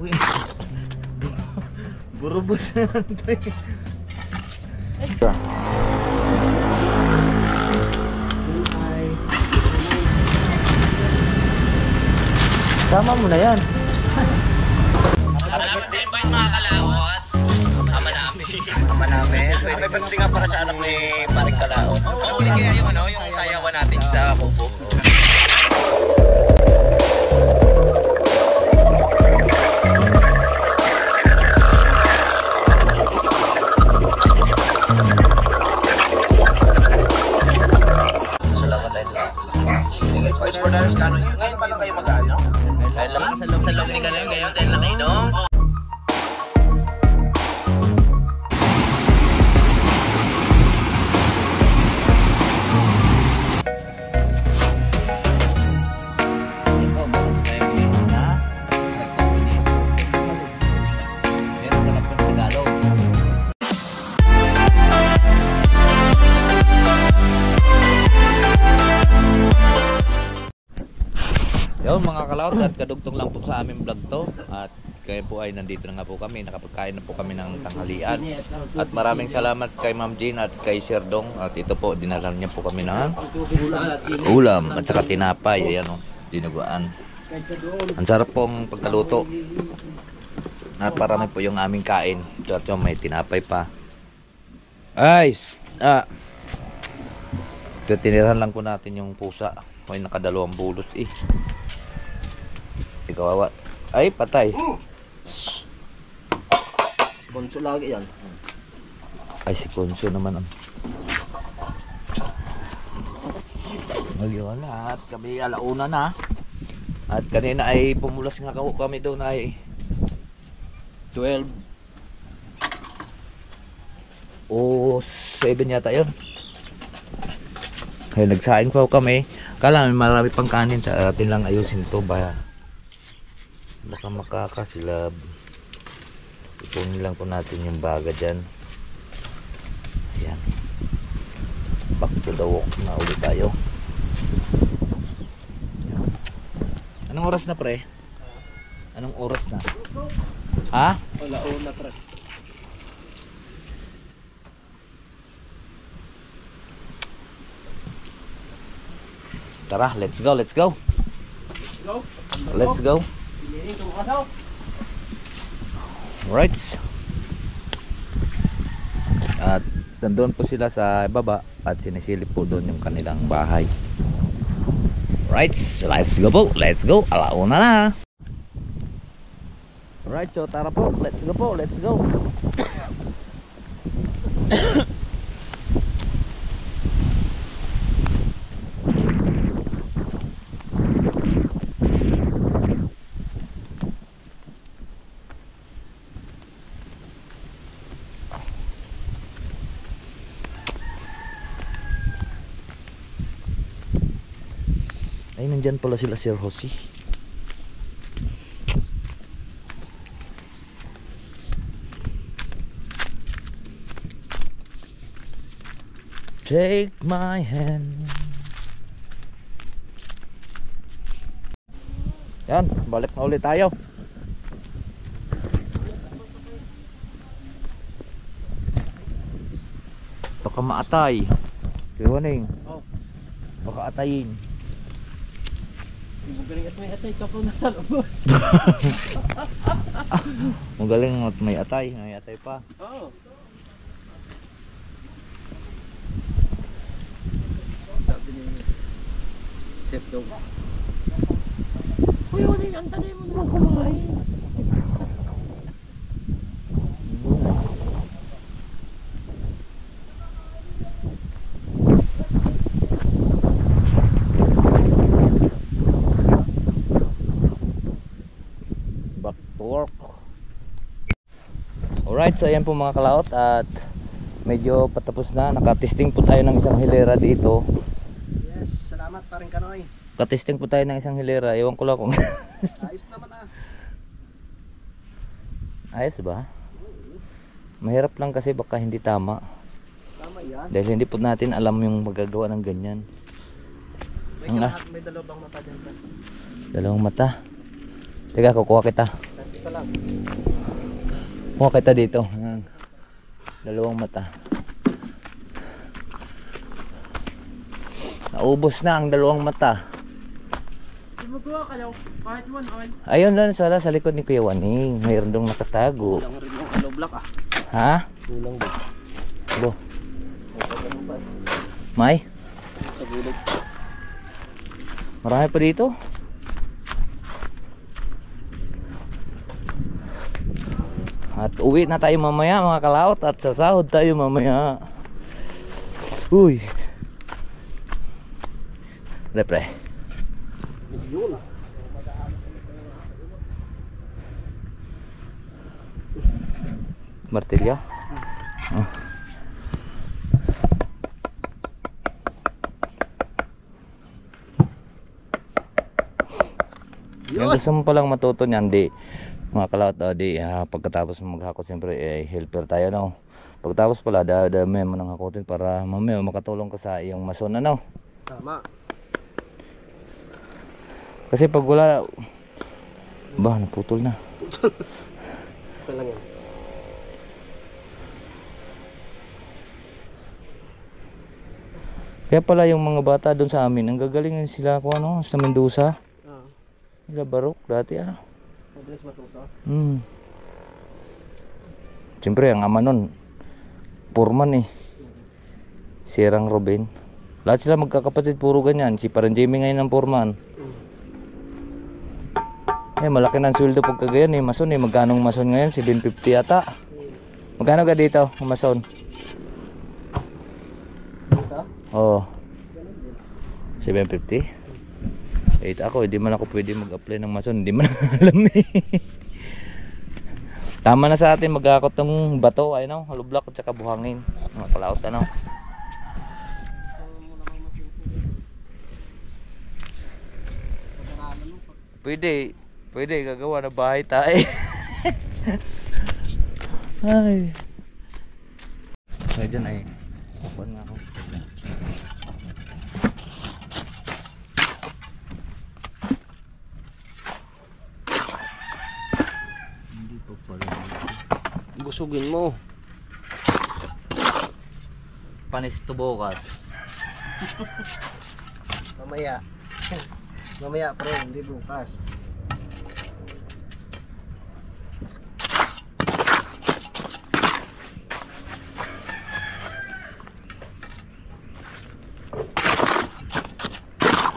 Uy. Burubos na ito eh. Sama mo na yan. Salamat sa invite mga kalawot. Ama namin. Ama namin. May birthday nga para sa anak ni Paring Kalao. Ano ulit kaya yung ano, yung sayawan natin sa Kubo? Salamat dahil lang. Voice for Darius Cano yun. Ngayon pa lang kayo mag-ano? Dahil lang sa loob ni Cano yun ngayon dahil nakainom. Yun mga kalawot, at kadugtong lang po sa aming vlog to. At kayo po ay nandito na nga po kami, nakapagkain na po kami ng tanghalian. At maraming salamat kay Ma'am Jean at kay Sir Dong. At ito po, dinalan niya po kami ng ulam at saka tinapay. Ayan o, dinuguan. Ang sarap pong pagkaluto. At parami po yung aming kain. At yung may tinapay pa. Ay! Tinirahan lang po natin yung pusa. May nakadalawang bulos eh. Ikawawa. Ay, patay. Konso lagi yan. Ay, si Konso naman ang ngayon at kami alauna na. At kanina ay pumulas nga kami doon ay 12 o 7 yata yun. Kaya nagsaing pa kami. Kala may marami pang kanin sa atin lang ayusin to ba. Baka makakasilab. Ipunin lang po natin yung baga dyan. Ayan. Back to the walk na ulit tayo. Ayan. Anong oras na pre? Anong oras na? Ha? Wala una pres. Tara, let's go, let's go. Let's go. Right. At nandun po sila sa baba at sinisilip po doon yung kanilang bahay. Right, let's go po, let's go. Alauna na. Right, so tara po, let's go po, let's go. Ay, nandyan pala sila Sir Jose. Take my hand. Yan, balik na ulit tayo. Baka maatay. Kiwaning. Baka atayin. Magaling at may atay ka po na sa loob. Magaling at may atay pa. Oo. Sabi ni Chef Dog. Uy, wala yung antanay mo naman kumain. Alright, so ayan po mga kalaot at medyo patapos na. Nakatesting po tayo ng isang hilera dito. Yes, salamat pa rin Kanoy. Katesting po tayo ng isang hilera. Ewan ko lang kung Ayos naman ah. ayos ba? Mahirap lang kasi baka hindi tama. Tama yan. Dahil hindi po natin alam yung magagawa ng ganyan. May dalawang mata dyan. Dalawang mata. Teka, kukuha kita. Isa lang. Kuha kita dito. Dalawang mata. Naubos na ang dalawang mata. Magawa ka daw, kahit one on. Ayun lang sa likod ni Kuya Waning. Mayroon dong nakatago. Kulang rin yung hollow block ah. Ha? Kulang ba? Bo. May? Sa gilid. Marami pa dito. At uwi na tayo mamaya mga kalaot at sasahod tayo mamaya. Uy. Repre. Yun ah. Martilyo. Oh. Yung gusto mo palang matuto niyan, di mga kalaot, pagkatapos maghakot siyempre helper tayo, no. Pagkatapos pala dami mo nang hakutin para mamaya makatulong ka sa iyong mason, ano. Tama. Kasi pag wala naputol na. Okay lang yan. Kaya pala yung mga bata doon sa amin, ang gagaling sila ko sa Mendoza. Sila Barok dati Mabilis matuto. Siyempre ang ama nun Purman Sirang Robin. Lahat sila magkakapatid, puro ganyan. Si parang Jamie ngayon ng Purman. Malaki ng sweldo pagka ganyan mason magkano ang mason ngayon? 750 yata. Magkano ka dito mason? Dito? Oo. 750? Ako, hindi man ako pwede mag-apply ng mason, hindi man alam Tama na sa atin maghakot ng bato, hollow block at saka buhangin. Mga kalaot, Pwede gagawa na bahay tayo. Ay. Kaya dyan kukuhan nga ako. Busugin mo. Panis to bukas. Mamaya. Mamaya pre, hindi bukas.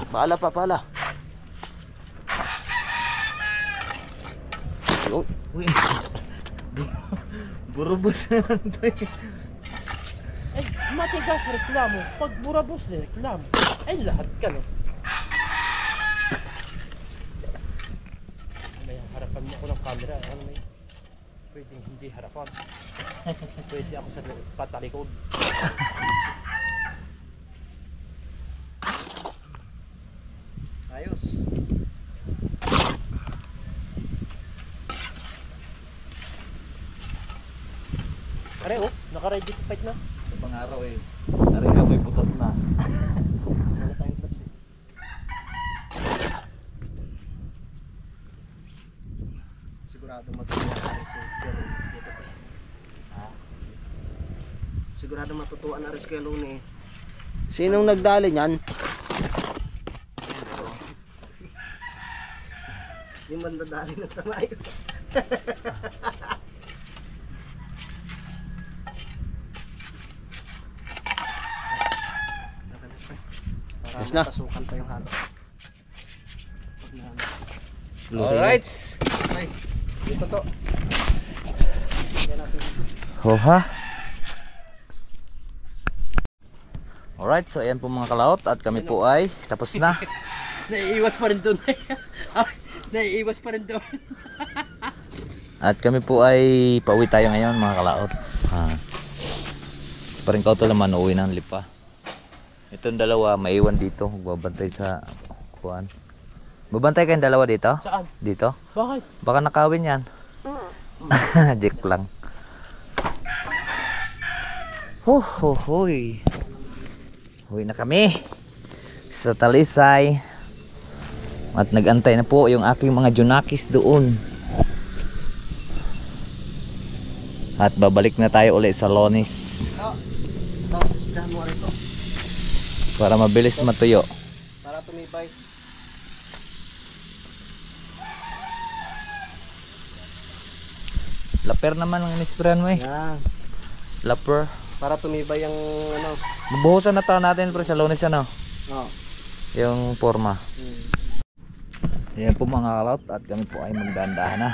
Pala pa pala. Uy. Burubos na ito Ay, matigas reklamo. Pag burabos din reklamo. Ay, lahat ka no. May harapan niya ako ng camera. Ano may pwedeng hindi harapan. Pwede ako sa patalikod. Ayos. Are naka-ready to fight na. Sa pang-araw Aray ka may putas na. Wala tayong clubs Sigurado matutuwa na rin si Kuya dito pa. Sigurado matutuwa na rin si Kuya Luni. Sinong nagdali niyan? Yung mandadali ng tamayo. Yes na. Pasukan pa yung halo. Alright. Okay, dito to. Kaya natin dito. Hoha. Alright, so ayan po mga kalaot at kami po ay tapos na. Naiiwas pa rin doon. Naiiwas pa rin doon. At kami po ay pauwi tayo ngayon mga kalaot. Pa rin kauto naman uuwi ng lipa. Itong dalawa maiwan dito, magbabantay sa kuan. Babantay kayong dalawa dito? Saan? Dito? Bakit? Baka nakawin yan. Jek lang. Huy. Uwi na kami sa Talisay. At nagantay na po yung aking mga junakis doon. At babalik na tayo ulit sa Lonis Tapos isprahan mo rito. para mabilis matuyo. Para tumibay. Laper naman ang inisprayan mo eh. Yan. Laper. Para tumibay yung ano. Mabuhusan na tayo natin pre sa Lonis ano. Oh. Yung forma. Ayan po mga kalot at kami po ay magdahan-dahan na.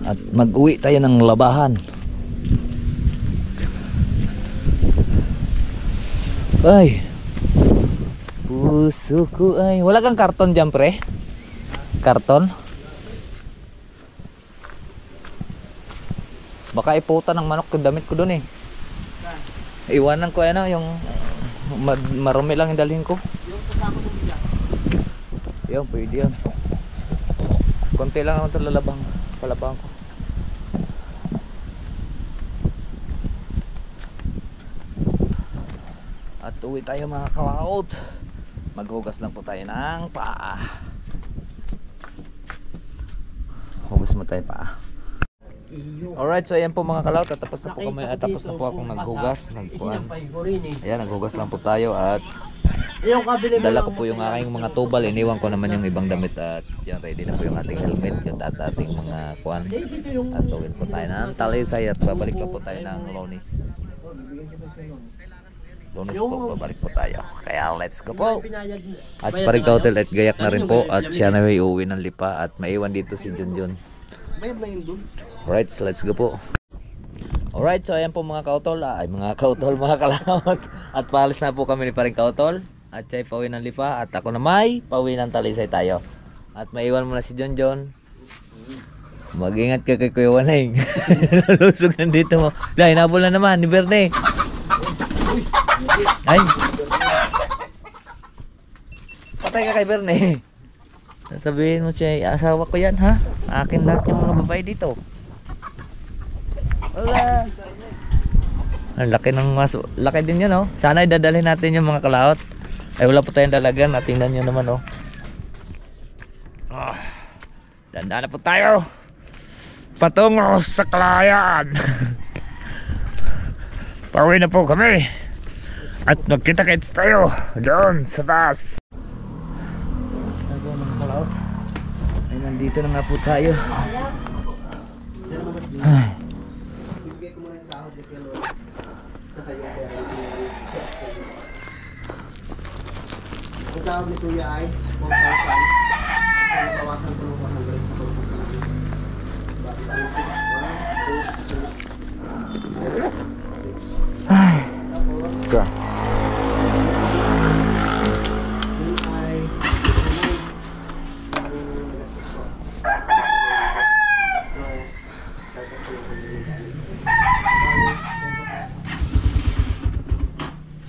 At mag-uwi tayo ng labahan. Ay. Puso ko ay. Wala kang karton dyan pre? Karton? Baka iputa ng manok yung damit ko dun eh. Iwanan ko ano yung marumi lang yung dalhin ko. Yun, pwede yun. Konti lang naman ito palabang ko. At uwi tayo mga kalawot. Maghugas lang po tayo ng paa. Hugas mo tayo paa. Alright, so ayan po mga kalawot. At tapos na po kami, tapos na po akong naghugas. Ayan, naghugas lang po tayo at dala ko po yung aking mga tubal. Iniwan ko naman yung ibang damit at yan, ready na po yung ating helmet at ating mga kuwan. At uwi po tayo ng Talisay at babalik na po tayo ng Lonis. Lonis po, babalik po tayo. Kaya let's go po. At si Paring Hotel at gayak na rin po. At siya na may uuwi ng Lipa at maiwan dito si Junjun. Bayad na yun dun. Alright, so let's go po. Alright, so ayan po mga kautol. Ay mga kautol, mga kalawat. At paalis na po kami ni Paring Kautol. At siya'y pauwi ng Lipa. At ako na may pauwi ng Talisay tayo. At maiwan mo na si Junjun. Mag-ingat ka kay Kuya Waneng. Lalusog nandito mo. Dahil hinabol na naman ni Berne. Ay. Patay ka kay Berne. Sabihin mo siya, asawa ko yan ha. Akin lahat yung mga babae dito. Wala. Ang laki ng laki din yun oh. Sana idadalhin natin yung mga kalaot. Ay wala po tayong dalagan. Tingnan nyo naman oh. Dandaan na po tayo. Patungo sa Kalayaan. Pauwi na po kami. At magkita-kits tayo doon sa taas. Ay nandito na nga po tayo. Ay. Bibigay ko muna yung sahod ni Kelo. Saka yung pera. Ang sahod ni Kuya ay 4,000. Kaya bawasan ko ng 100 sa tulong ka namin. Bakit ang 6? 1, 2, 3. Ay. Tapos, yun ay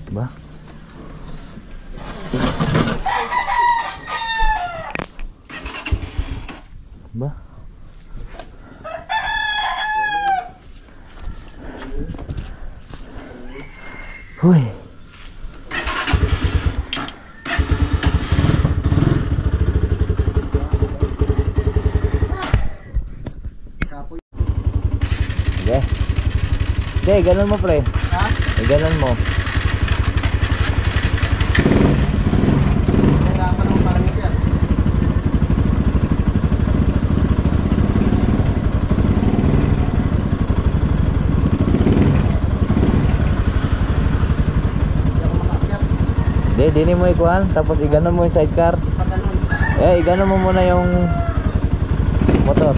Ba? Ba? Huy. Sige. Sige, ganun mo pre. ha? Ganun mo. Nahirapan mo parang siya. Hindi ako makaakyat. Dini mo ikuhan, tapos iganon mo yung sidecar. Pag ganun. Iganon mo muna yung motor.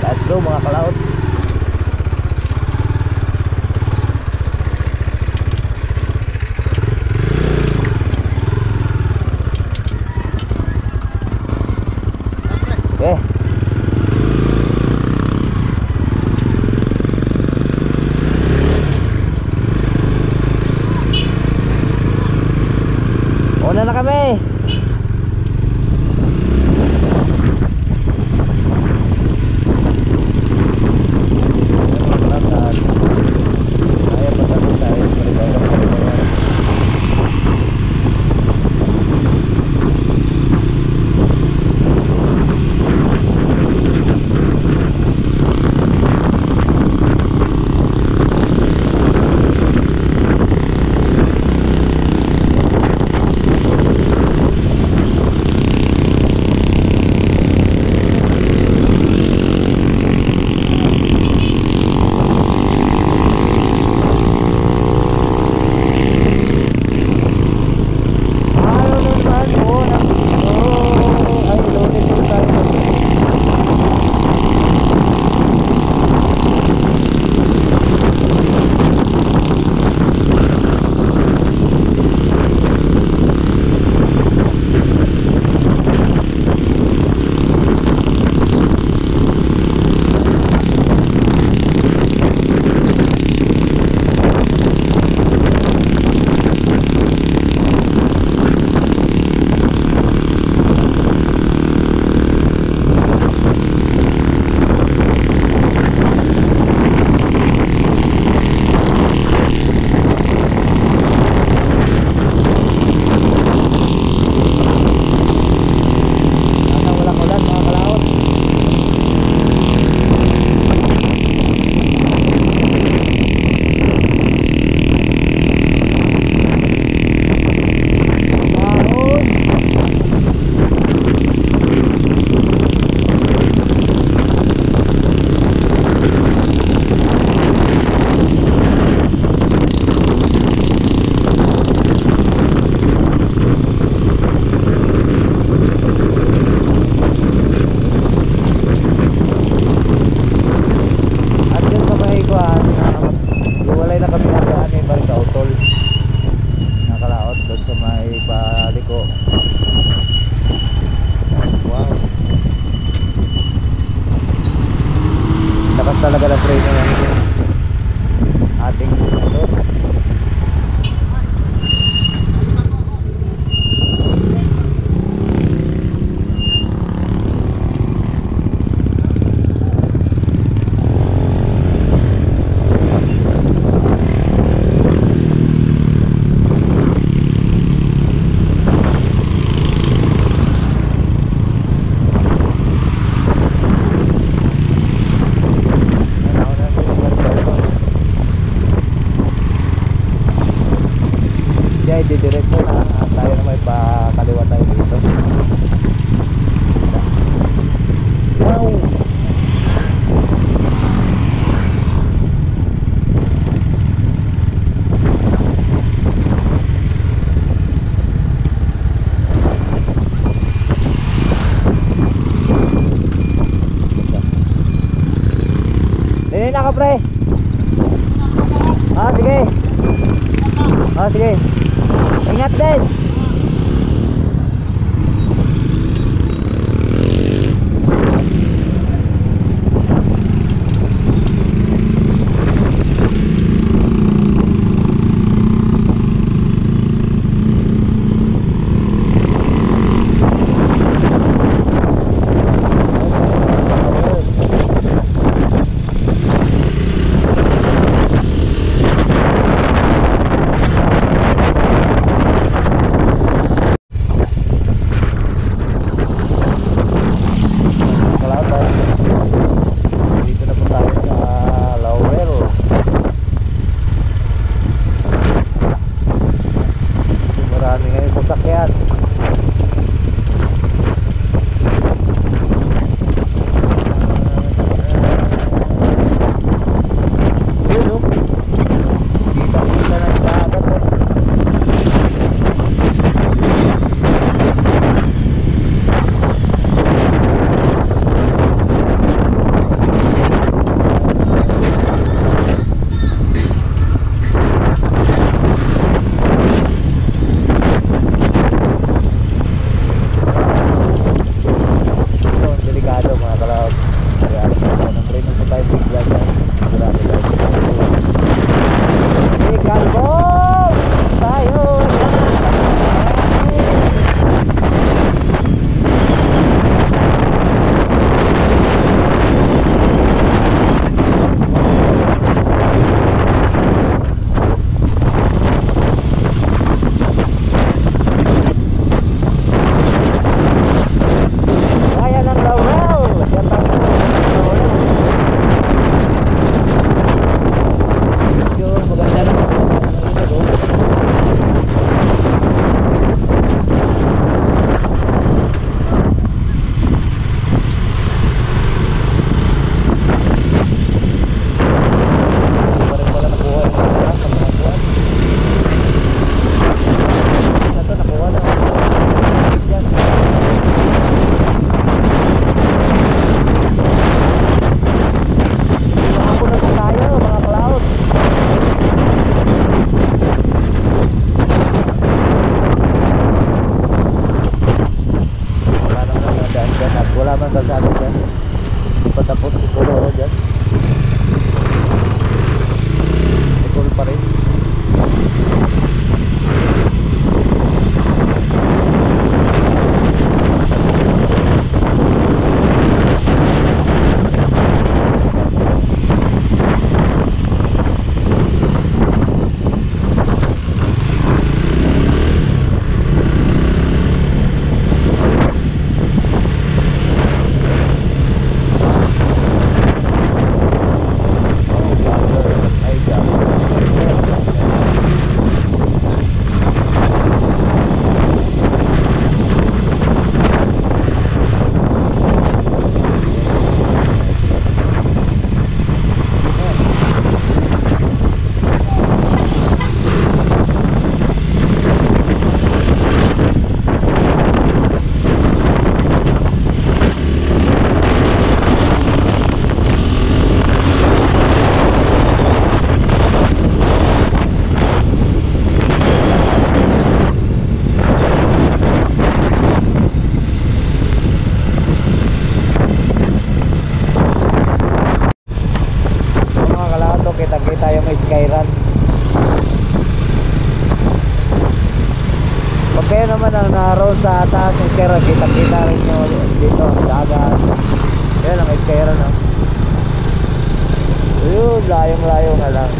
Let's go mga kalaot. Siya ay didiretso na at tayo na may pakaliwa tayo dito. Wow! Dini na ka pre. Ah, sige. Ah, sige. Ingat din. naroon sa taas ng Sierra, kita-kita rin nyo dito, dagat. Yan ang Sierra na. Ayun, layong-layo na lang.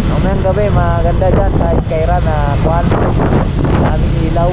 Mamayang gabi, maganda dyan sa Sierra na kuhan, daming ilaw.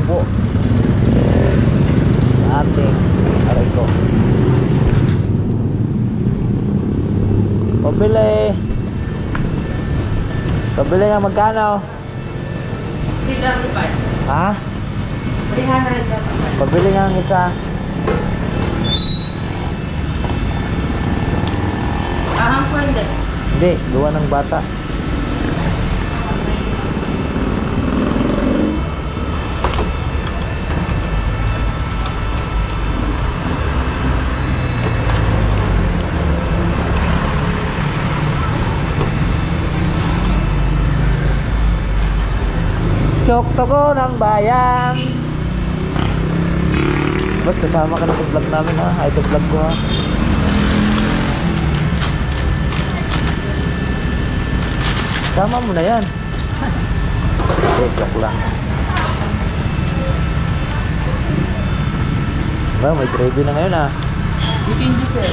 upo sa ating aray ko. Pabili nga magkano? 335. Ha? 335. Pabili nga ang isa. Aham po hindi. Hindi, gawa ng bata. Tsokto ko ng bayan. Ba't kasama ka na sa vlog namin ha? Ay, ito vlog ko ha. Sama mo na yan. Joke lang. Ba, may gravy na ngayon ah. Chicken juice sir.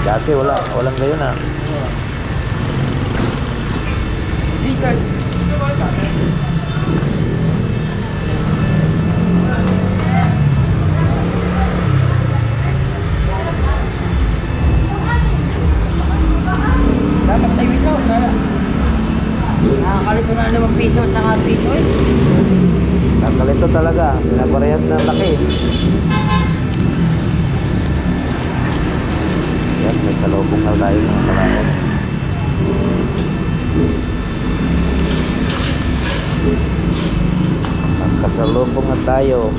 Dati walang gayon ah. Richard. Dapat tayo ito, sana. Nakakalito na 5 piso at saka piso eh. Kakalito talaga. Pinaparehan ng laki. Yan, may salubong na tayo ng kalayan. Magkasalubong na tayo.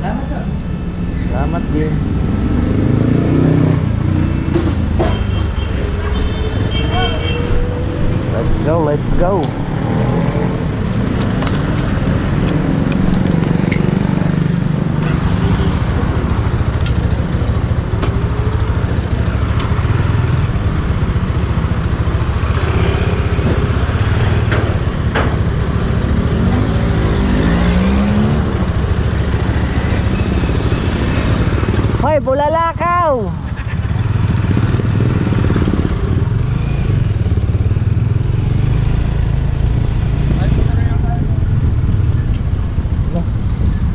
Salamat to. Salamat din. Let's go, let's go. Hoy, bulalakaw!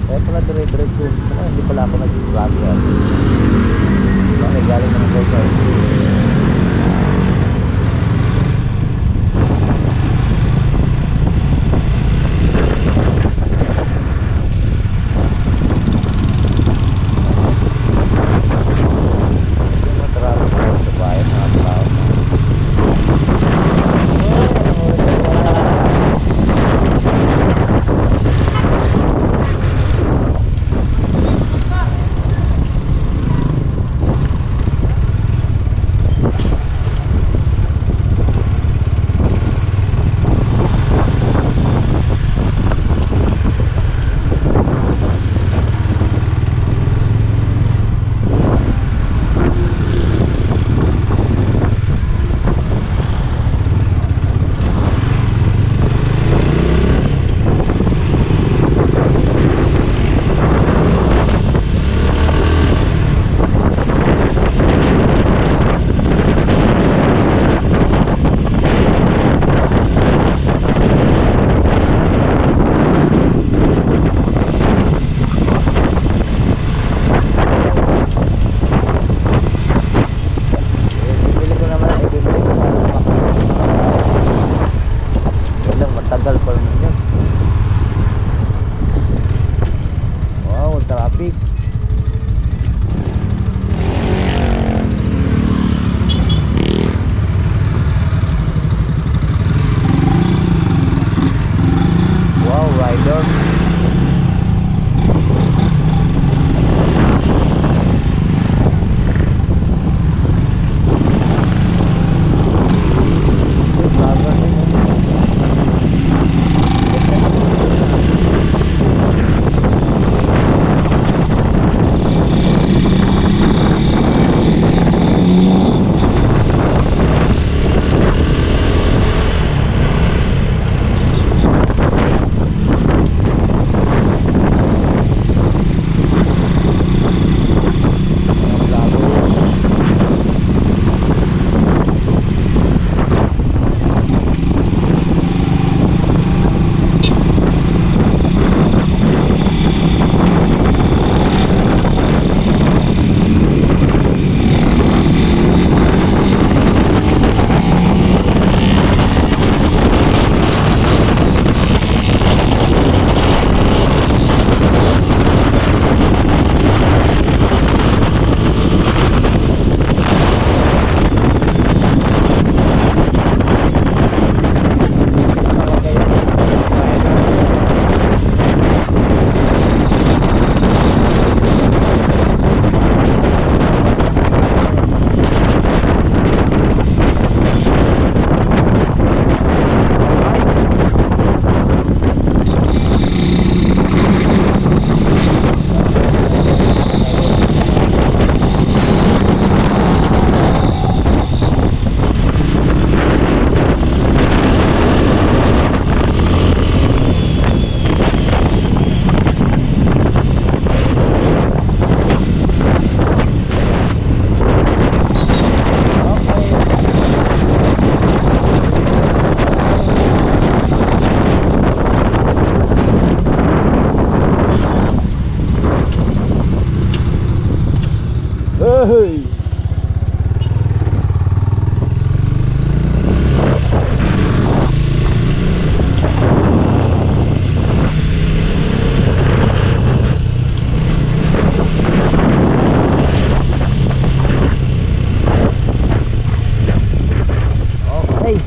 Kaya pala dire-diretso. Hindi pala ako nag-vlog yan. Okay, galing naman ko sa Hey! Okay.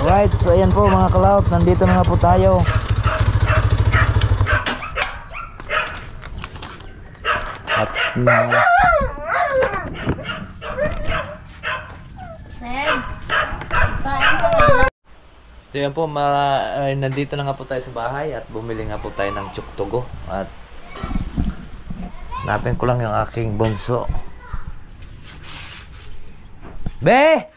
Alright, so ayan po mga kalaot, nandito na nga po tayo. At so yan po, nandito na nga po tayo sa bahay at bumili nga po tayo ng tsuktog. At hanapin ko lang yung aking bunso. Be!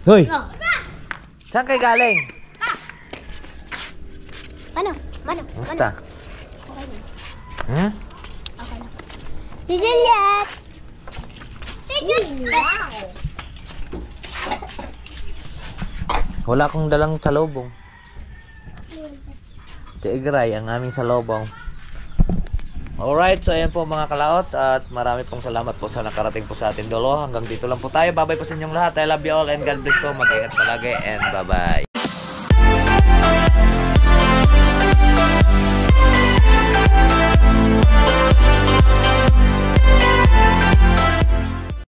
Hoy! Saan kayo galing? Mano? Basta. Okay na. Hmm? Okay na. Si Juliet! Si Juliet! Wala akong dalang salubong. Tigray ang aming salubong. Alright, so ayan po mga kalaot at marami pong salamat po sa nakarating po sa atin dolo. Hanggang dito lang po tayo. Bye bye po sa inyong lahat. I love you all and God bless po. Mag-ingat palagi and bye bye.